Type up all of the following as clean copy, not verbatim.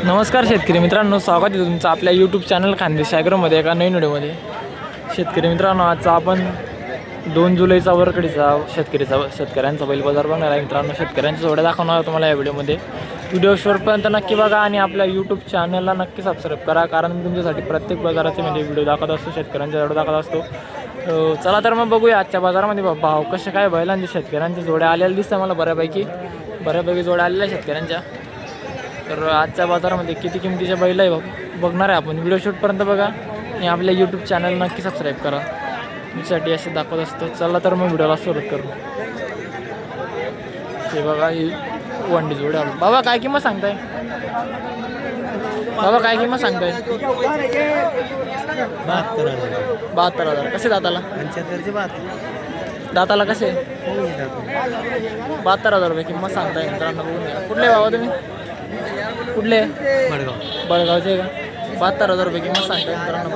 नमस्कार शेतकरी मित्रांनो, स्वागत आहे तुमचं आपल्या यूट्यूब चॅनल खानदेश ॲग्रोमध्ये एका नवीन व्हिडिओमध्ये. शेतकरी मित्रांनो, आजचा आपण 2 जुलैचा वरकडीचा शेतकऱ्यांचा बैल बाजार बघणार आहे. मित्रांनो, शेतकऱ्यांच्या जोड्या दाखवणार आहे तुम्हाला या व्हिडिओमध्ये. व्हिडिओ शेवटपर्यंत नक्की बघा आणि आपल्या यूट्यूब चॅनलला नक्की सबस्क्राईब करा, कारण मी तुमच्यासाठी प्रत्येक बाजाराचे म्हणजे व्हिडिओ दाखवत असतो, शेतकऱ्यांच्या जोड्या दाखवत असतो. चला तर मग बघूया आजच्या बाजारामध्ये भाव कसे काय बैलांचे शेतकऱ्यांच्या जोड्या आलेल्या दिसतात मला बऱ्यापैकी जोड्या आलेल्या शेतकऱ्यांच्या. तर आजच्या बाजारामध्ये किती किमतीच्या बैल आहे बघणार आहे आपण. व्हिडिओ शूटपर्यंत बघा आणि आपल्या यूट्यूब चॅनल नक्की सबस्क्राईब करा, तुमच्यासाठी असे दाखवत असतो. चला तर मग व्हिडिओला सुरुवात करू. हे बघा, ही वंडी जोड्या. बाबा काय किंमत सांगताय? बाबा काय किंमत सांगताय? 72,000. कसे दाताला? 75 दाताला कसे? 72,000 रुपये किंमत सांगताय मित्रांनो. बघून घ्या. कुठले बाबा तुम्ही? कुठले? बळगावचे का? 72,000 रुपये किंमत सांगताय मित्रांनो.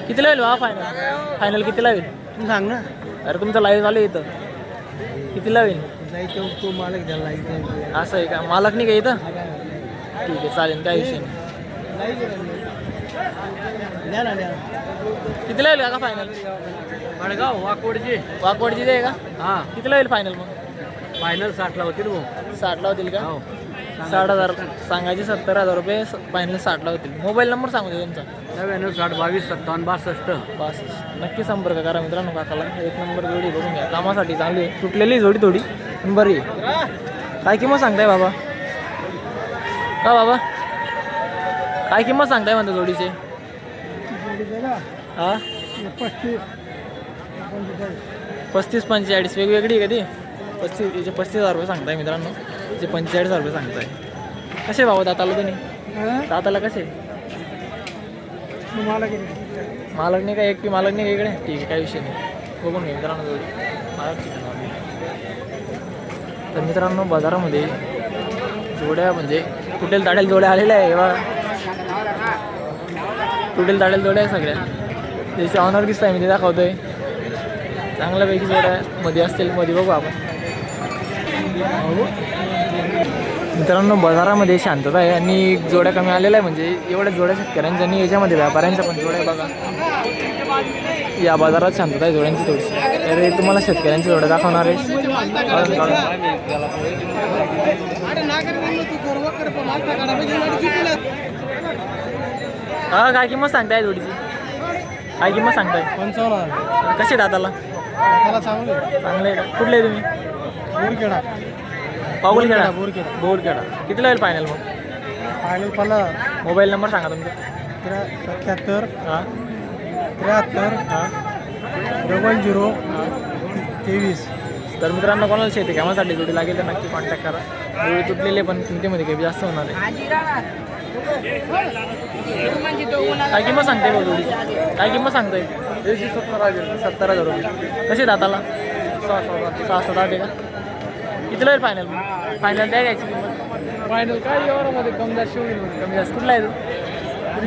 कितीला होईल बाबा फायनल कितीला होईल? तुम्ही सांग ना. अरे तुमचं लाईव्ह झालं इथं. कितीला होईल? तो मालक द्यायला असं आहे का? मालक नाही का इथं? ठीक आहे, चालेल, काय विषय नाही. कितीला होईल का फायनल? बडगाव वाकोडची वाकवडची आहे का? हां, कितीला होईल फायनल मग? फायनल 60ला होतील भाऊ. 60ला होतील का? हो, 60,000 सांगायचे. 70,000 रुपये फायनल 60ला होतील. मोबाईल नंबर सांगू दे तुमचा. 99 60 22 57 62. बस नक्की संपर्क करा मित्रांनो काकाला. एक नंबर जोडी बघून घ्या, कामासाठी चांगली आहे. तुटलेली जोडी थोडी पण बरी आहे. काय किंमत सांगताय बाबा? का बाबा काय किंमत सांगताय म्हणता जोडीचे? हा, 35-45 वेगवेगळी आहे का ती? 35,000 रुपये सांगताय मित्रांनो. तिचे 45,000 रुपये सांगताय. कसे भाऊ दाताला तुम्ही? दाताला कसे? मालक नाही का? एकटी मालक नाही का इकडे? ठीक आहे, काही विषय नाही. बघून घ्या मित्रांनो जोडी. तर मित्रांनो, बाजारामध्ये जोड्या म्हणजे कुठेल ताडेल जोड्या आलेल्या आहे. कुठेल ताडेल जोड्या आहे सगळ्या. त्याचे ऑनर दिसत आहे मी ते दाखवतोय. चांगल्यापैकी जोड्या मध्ये असतील, मध्ये बघू आपण. मित्रांनो, बाजारामध्ये शांतता आहे आणि जोड्या कमी आलेल्या आहे. म्हणजे एवढ्या जोड्या शेतकऱ्यांच्या आणि याच्यामध्ये व्यापाऱ्यांच्या पण जोड्या बघा. या बाजारात शांतता आहे जोड्यांची थोडीशी. तर तुम्हाला शेतकऱ्यांच्या जोड्या दाखवणार आहे. हा, काय किंमत सांगताय जोडीची? काय किंमत सांगताय? 55. कसे दाताला? चांगले का? कुठले आहे तुम्ही? बोरखेडा. पाऊलखेडा. बोरखेडा. बोरखेडा. कितीला होईल फायनल मग? फायनल पला मोबाईल नंबर सांगा तुमचा. 77 हां 73 हां 00 हां. 23. तर मित्रांनो, कोणाला शेती कामासाठी जोडी लागेल तर नक्की कॉन्टॅक्ट करा. जोडी तुटलेले पण किमतीमध्ये काही जास्त होणार आहे. काय किंमत सांगते बघ जोडीची? काय किंमत सांगताय? 70,000 रुपये. कसे दाताला? 6-7 आहे का? कितीला होईल फायनल मग? फायनल द्या घ्यायची किंमत. फायनल काय एवढ्यामध्ये कमी जास्त कमी जास्त. कुठला आहे तू?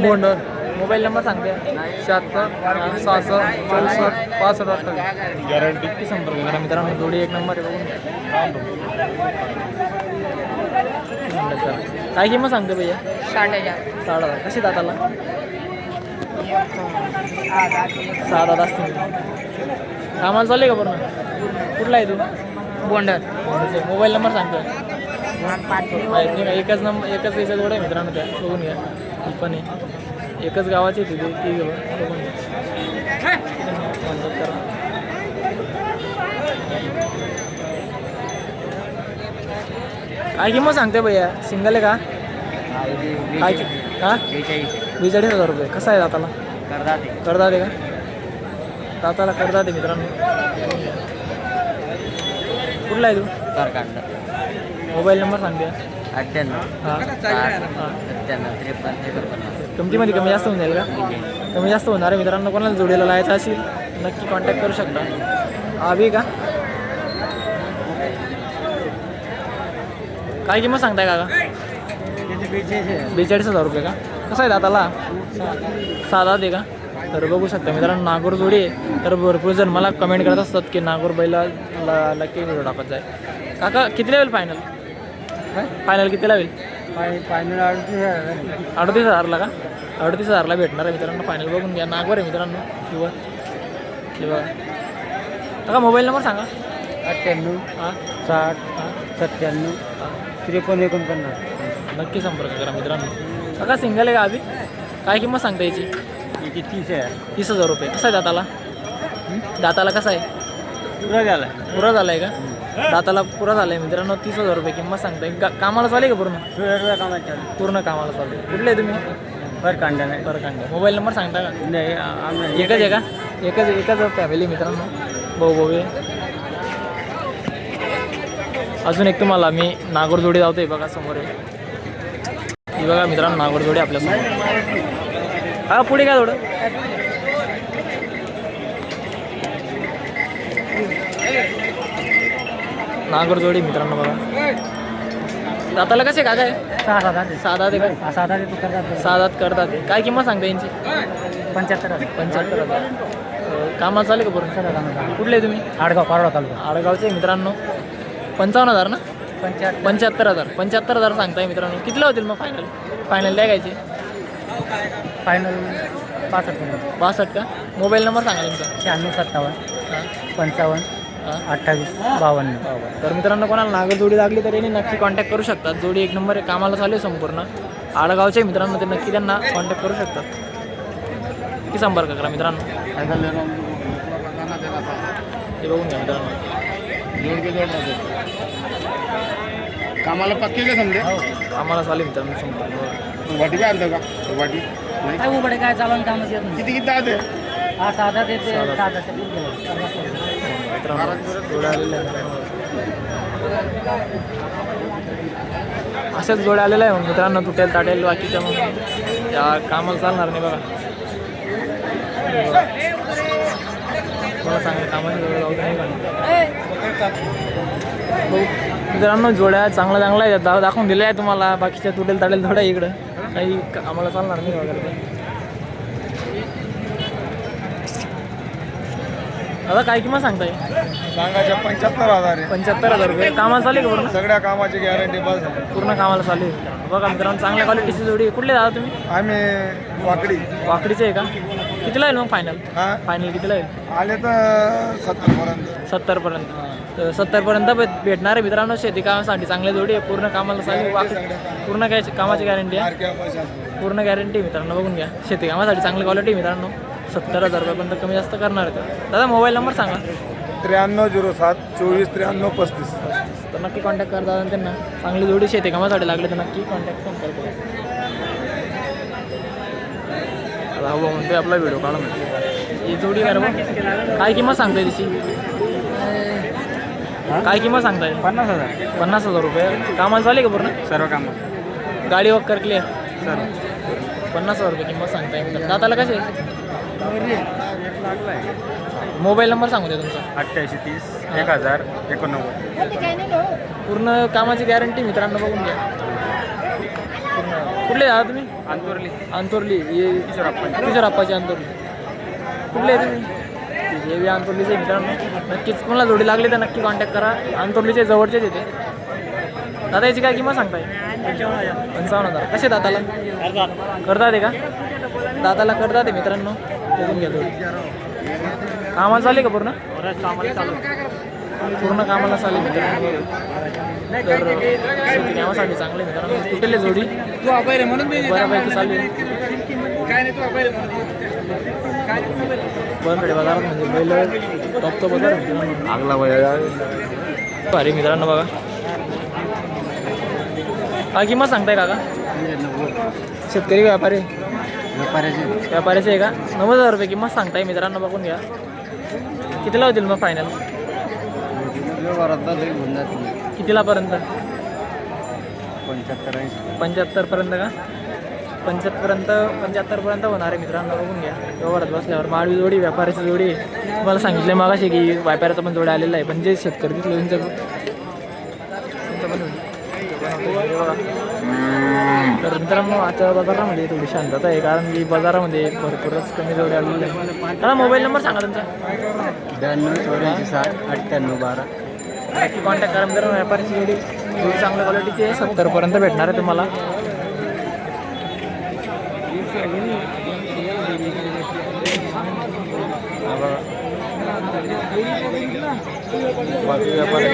बोंडर. मोबाईल नंबर सांगते. 76 66 64 65 28. गॅरंटी. नक्की संपर्क करा मित्रांनो. जोडी एक नंबर आहे, बघून घ्या. काय किंमत सांगते भैया? 60,000. कशी दाताला? 6 असतील. कामाला चालले का पूर्ण? कुठला आहे तू? बोंडर. मोबाईल नंबर सांगतोय. माहिती नाही का? एकच याचा जोड आहे मित्रांनो, त्या बघून घ्या. ही पण आहे, एकच गावाची तिथे ती बघून घ्या. काय किंमत सांगते भैया? सिंगल आहे का? काय हां 42,000 रुपये. कसा आहे दाताला? करदा दे का? दाताला करदा दे मित्रांनो. कुठला आहे तू? मोबाईल नंबर सांगते. 98 हां 97 53 किमतीमध्ये कमी जास्त होऊन जाईल का? कमी जास्त होणार आहे मित्रांनो. कोणाला जोडीला लावायचं असेल नक्की कॉन्टॅक्ट करू शकता. आभी का? काय किंमत सांगताय काका? 42,000 रुपये का? कसं आहे दाताला? 6 दे का? तर बघू शकता मित्रांनो, नागोर जोडी आहे. तर भरपूर जण मला कमेंट करत असतात की नागोर बैला नक्की व्हिडिओ टाकत जाय. काका कितीला होईल फायनल? फायनल कितीला होईल? फायनल 38,000ला का? 38,000ला भेटणार आहे मित्रांनो. फायनल बघून घ्या. नागवर आहे मित्रांनो. किंवा किंवा काका मोबाईल नंबर सांगा. 98 हां 60 हां 97 53 49. नक्की संपर्क करा मित्रांनो. काका सिंगल आहे का अभि? काय किंमत सांगता याची? 30 आहे. 30,000 रुपये. कसं आहे दाताला? दाताला कसं आहे? पुरा झाला. पुरा झाला आहे का? दाताला पुरा झाला आहे मित्रांनो. 30,000 रुपये किंमत सांगताय. कामाला चालू आहे का पूर्ण? पूर्ण कामाला चालू आहे. कुठले आहे तुम्ही? बरं कांदा नाही. बरं कांदा. मोबाईल नंबर सांगता का? नाही एकच आहे का? एकच फॅमिली मित्रांनो. भाऊ आहे. अजून एक तुम्हाला मी नागोर जोडी धावतोय बघा समोर आहे. ही बघा मित्रांनो नागोर जोडी आपल्यासमोर. हा पुढे काय थोडं नागोर जोडी मित्रांनो बघा. दाताला कसे काय? 6 करतात. काय किंमत सांगता यांची? 75,000. कामाला चालेल का पूर्ण? कुठले तुम्ही? आडगाव पारोडा तालुका. आडगावचे मित्रांनो. 55,000 ना? 75,000 सांगताय मित्रांनो. कितीला होतील मग फायनल द्यायचे? फायनल 62 का? मोबाईल नंबर सांगा तुमचा. 96 57 55 हां 28 52. तर मित्रांनो कोणाला नागर जोडी लागली तर यांनी नक्की कॉन्टॅक्ट करू शकतात. जोडी एक नंबर आहे. कामाला चालू आहे संपूर्ण. आडगावचे मित्रांनो ते नक्की त्यांना कॉन्टॅक्ट करू शकतात. नक्की संपर्क करा मित्रांनो. हे बघून घ्या मित्रांनो. कामाला पक्के का समजे कामाला चालू आहे मित्रांनो संपूर्ण. वाटी काय आणतं का वाटी काय उघडे काय चालून कामच येत नाही. किती आहे हा साधा देते मित्रांनो जोड्या आलेल्या आहेत. असेच जोड्या आलेल्या आहे मित्रांनो. तुटेल ताटेल बाकीच्या मग या कामाला चालणार नाही बघा. मला सांगा कामाची जोड्या लावत नाही का? मित्रांनो जोड्या चांगल्या आहेत. दाखवून दिल्या आहे तुम्हाला. बाकीच्या तुटेल ताटेल थोड्या इकडं काही आम्हाला चालणार नाही वगैरे. आता काय किंमत सांगताय? सांगायच्या 75,000 आहे. 75,000 रुपये. कामाला चालू आहे का पूर्ण? सगळ्या कामाची गॅरंटी बस. पूर्ण कामाला चालू आहे. बघा मित्रांनो चांगल्या क्वालिटीची जोडी. कुठले दादा तुम्ही? आम्ही वाकडी वाकडीचे आहे का? कितीला येईल मग फायनल? हा फायनल कितीला येईल? आले तर 70पर्यंत. 70पर्यंत. तर 70पर्यंत भेटणार आहे मित्रांनो. शेती कामासाठी चांगली जोडी आहे. पूर्ण कामाला चालू आहे. पूर्ण काय कामाची गॅरंटी आहे. पूर्ण गॅरंटी मित्रांनो. बघून घ्या. शेती कामासाठी चांगली क्वालिटी मित्रांनो. 70,000 रुपयापर्यंत कमी जास्त करणार आहे. दादा मोबाईल नंबर सांगा. 9307 24 93 35. तर नक्की कॉन्टॅक्ट करा दादा त्यांना. चांगली जोडी शेती कामासाठी लागले तर नक्की कॉन्टॅक्ट संपर्क करा. हवा म्हणतोय आपला व्हिडिओ काढा म्हणते. ही जोडी करा मग. काय किंमत सांगताय तिची? काय किंमत सांगताय? 50,000 50,000 रुपये. कामाला चालेल का पूर्ण? सर्व काम गाडी वक्कर क्लिअर. सर्व 50,000 रुपये किंमत सांगताय. दाताला कसे? मोबाईल नंबर सांगू द्या तुमचा. 88 30 1089. पूर्ण कामाची गॅरंटी मित्रांनो. बघून घ्या. पूर्ण. कुठले दादा तुम्ही? अंतोरली. किशोरप्पाची अंतोरली. कुठले आहे तुम्ही? हे बी अंतोरलीचे मित्रांनो. नक्कीच तुम्हाला जोडी लागली तर नक्की कॉन्टॅक्ट करा. अंतोरलीचे जवळचेच येते. दादा याची काय किंमत सांगताय? 55,000. कसे दाताला करतात का? दाताला करतात आहे मित्रांनो. बघून घ्या जोडी. कामाला चालेल का पूर्ण? पूर्ण कामाला चालेल मित्रांनो. तर शेती कामासाठी चांगले मित्रांनो. कुठले जोडी बऱ्यापैकी चालू आहे. बरकडे बाजारात म्हणजे बैल टॉपचा बाजार आगला भारी मित्रांनो. बघा काय किंमत सांगताय काका? शेतकरी व्यापारी व्यापाऱ्याचे आहे का? 90,000 रुपये किंमत सांगताय मित्रांनो. बघून घ्या. कितीला होतील मग फायनल? कितीला पर्यंत? 75 पर्यंत का? 75पर्यंत होणार आहे मित्रांनो. बघून घ्या. व्यवहारात बसल्यावर माळवी जोडी व्यापाऱ्याची जोडी. तुम्हाला सांगितलं मागाशी की व्यापाऱ्याचा पण जोडा आलेला आहे. पण जे शेतकरी तिथलं त्यांचं पण होईल. तर तर मित्रांनो आजच्या बाजारामध्ये थोडी शांतता आहे, कारण की बाजारामध्ये भरपूरच कमी जोडे आलेले आहे. दादा मोबाईल नंबर सांगा तुमचा. 92 नक्की कॉन्टॅक्ट करा मित्रांनो. व्यापारीची जोडी चांगल्या क्वालिटीची आहे, 70पर्यंत भेटणार आहे तुम्हाला. बाकी व्यापारी